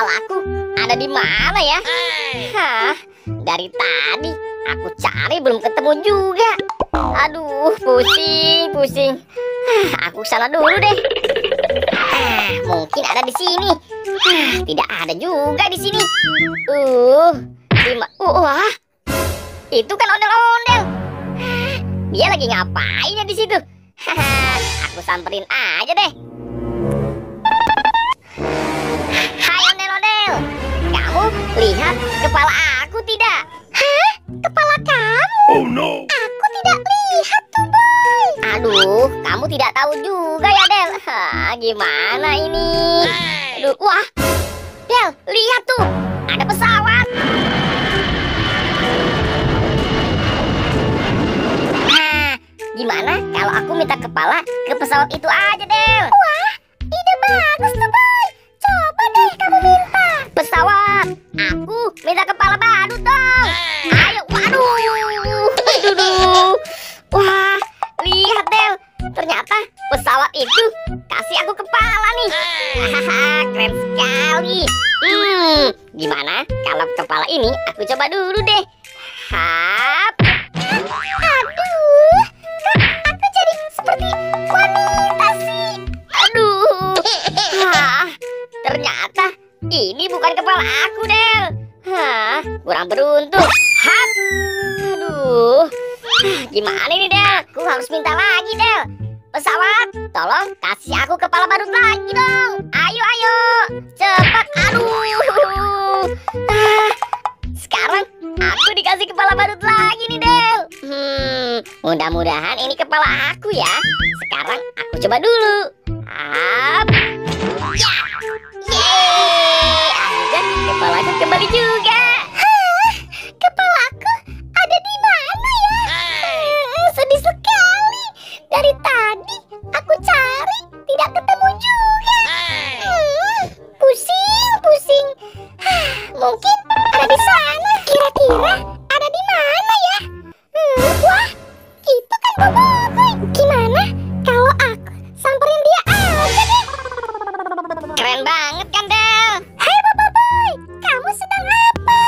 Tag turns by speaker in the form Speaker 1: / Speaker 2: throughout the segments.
Speaker 1: kepalaku ada di mana ya? Hah, dari tadi aku cari belum ketemu juga. Aduh, pusing. Aku sana dulu deh. Mungkin ada di sini. Tidak ada juga di sini. Wah, itu kan ondel-ondel. Dia lagi ngapain ya di situ? Aku samperin aja deh. Hai ondel-ondel, kamu lihat kepala aku tidak?
Speaker 2: Hah? Kepala kamu?
Speaker 3: Oh no.
Speaker 2: Aku tidak lihat tuh, Boy.
Speaker 1: Aduh, kamu tidak tahu juga ya, Del. Gimana ini? Aduh, wah, Del, lihat tuh, ada pesawat. Gimana kalau aku minta kepala ke pesawat itu aja, Del?
Speaker 2: Wah, ide bagus tuh, Boy. Coba deh kamu minta.
Speaker 1: Pesawat, aku minta kepala badut dong. Ayo, waduh. Wah, lihat, Del. Ternyata pesawat itu kasih aku kepala nih. Keren sekali. Gimana kalau kepala ini aku coba dulu deh. Hap.
Speaker 2: Aduh, aku jadi seperti wanita sih.
Speaker 1: Aduh. Ternyata ini bukan kepala aku, Del. Kurang beruntung. Hap. Aduh. Gimana ini, Del? Aku harus minta lagi, Del. Pesawat, tolong kasih aku kepala badut lagi dong. Ayo, cepat. Aduh. Sekarang aku dikasih kepala badut lagi nih, Del. Mudah-mudahan ini kepala aku ya. Sekarang aku coba dulu. Hap. Ya. Yeay. Akhirnya kepalaku kembali juga.
Speaker 2: Kepalaku ada di mana ya? Sedih sekali. Dari tadi aku cari tidak ketemu juga. Pusing. Mungkin ada di sana. Kira-kira ada di mana ya? Wah, itu kan Boboiboy. Gimana kalau aku samperin dia aja deh?
Speaker 1: Keren banget kan, Del?
Speaker 2: Hai Boboiboy, kamu sedang apa?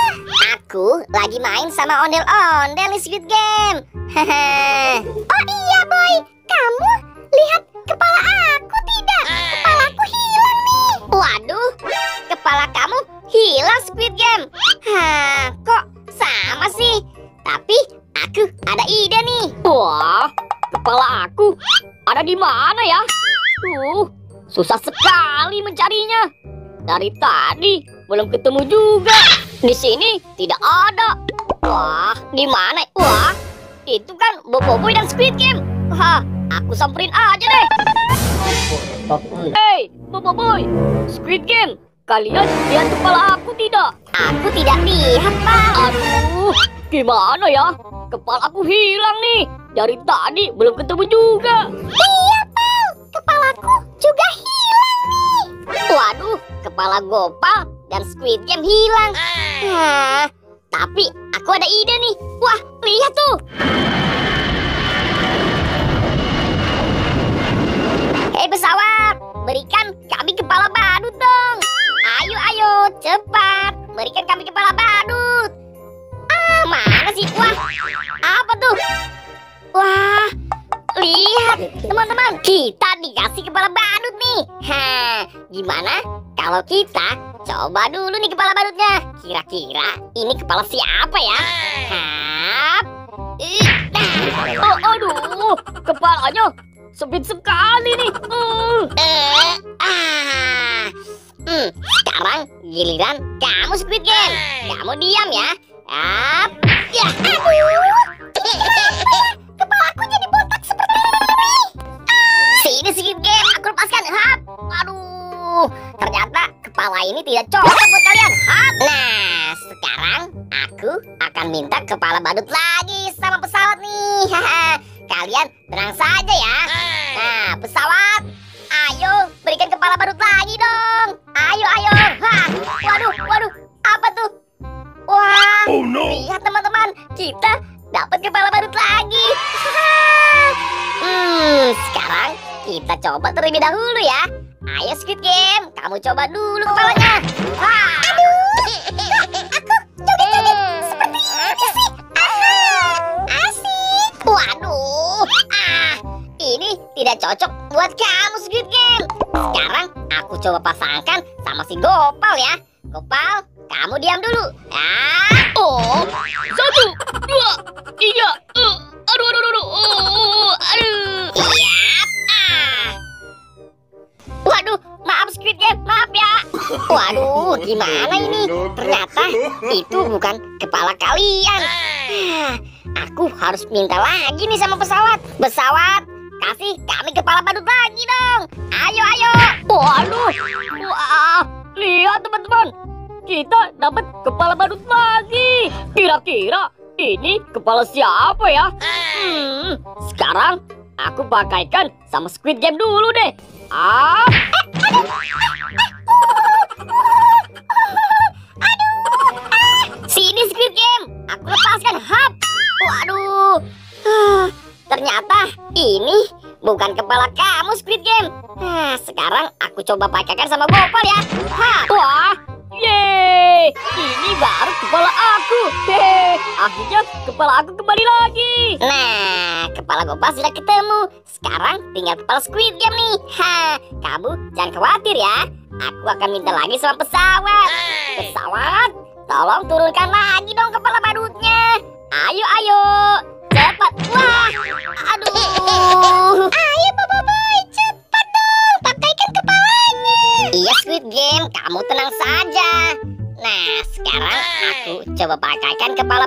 Speaker 1: Aku lagi main sama ondel-ondel di Squid Game.
Speaker 2: Oh iya, Boy. Kamu lihat kepala aku tidak? Kepalaku hilang nih.
Speaker 1: Waduh, kepala kamu hilang, Squid Game. Kok sama sih? Tapi aku ada ide nih. Wah, kepala aku ada di mana ya? Susah sekali mencarinya. Dari tadi belum ketemu juga. Di sini tidak ada. Wah, di mana? Wah, itu kan Boboiboy dan Squid Game. Aku samperin aja deh. Hey, Boboiboy, Squid Game, kalian lihat kepala aku tidak? Aku tidak lihat, Pak. Aduh, gimana ya? Kepala aku hilang nih. Dari tadi belum ketemu juga.
Speaker 2: Iya, Pal. Kepalaku juga hilang nih.
Speaker 1: Waduh, kepala Gopal dan Squid Game hilang. Tapi aku ada ide nih. Wah, lihat tuh. Hei pesawat, berikan kami kepala badut dong. Ayo, cepat. Berikan kami kepala badut. Mana sih? Wah, apa tuh? Wah, lihat teman-teman, kita dikasih kepala badut nih. Gimana kalau kita coba dulu nih kepala badutnya? Kira-kira ini kepala siapa ya? Aduh, kepalanya sempit sekali nih. Sekarang giliran kamu, Squid Game. Kamu diam ya. Ya.
Speaker 2: Kepalaku jadi botak seperti ini.
Speaker 1: Sini Squid Game, aku lepaskan. Aduh, ternyata kepala ini tidak cocok buat kalian. Nah, sekarang aku akan minta kepala badut lagi sama pesawat nih. Kalian tenang saja ya. Nah, pesawat, ayo berikan kepala badut lagi dong. Ayo. Waduh, apa tuh? Wah,
Speaker 3: Oh no.
Speaker 1: lihat teman-teman, kita dapat kepala badut lagi. Sekarang kita coba terlebih dahulu ya. Ayo Squid Game, kamu coba dulu kepalanya.
Speaker 2: Joget-joget seperti ini sih. Asik.
Speaker 1: Waduh, ini tidak cocok buat kamu Squid Game. Sekarang aku coba pasangkan sama si Gopal ya. Gopal, kamu diam dulu. Oh, 1, 2, 3. Aduh. Siap. Waduh, maaf Squid Game, maaf ya. Waduh, gimana ini? Ternyata itu bukan kepala kalian. Aku harus minta lagi nih sama pesawat. Pesawat, kasih kami kepala badut lagi dong. Ayo, ayo. Waduh, wah, lihat teman-teman. Kita dapat kepala badut lagi. Kira-kira ini kepala siapa ya? Sekarang aku pakaikan sama Squid Game dulu deh. Sini Squid Game, aku lepaskan. Hap. Waduh, ternyata ini bukan kepala kamu Squid Game. Sekarang aku coba pakaikan sama Gopal ya. Wah, yeay, ini baru kepala aku. Hehe, akhirnya kepala aku kembali lagi. Nah, kepala Gopal sudah ketemu. Sekarang tinggal kepala Squid Game nih. Kamu jangan khawatir ya. Aku akan minta lagi sama pesawat. Pesawat, tolong turunkan lagi dong kepala badutnya. Ayo, ayo, cepat. Wah, aduh.
Speaker 2: Ayo Boboiboy, cepat dong, pakaikan kepalanya.
Speaker 1: Iya Squid Game, kamu tenang saja. Nah, sekarang aku coba pakaikan kepala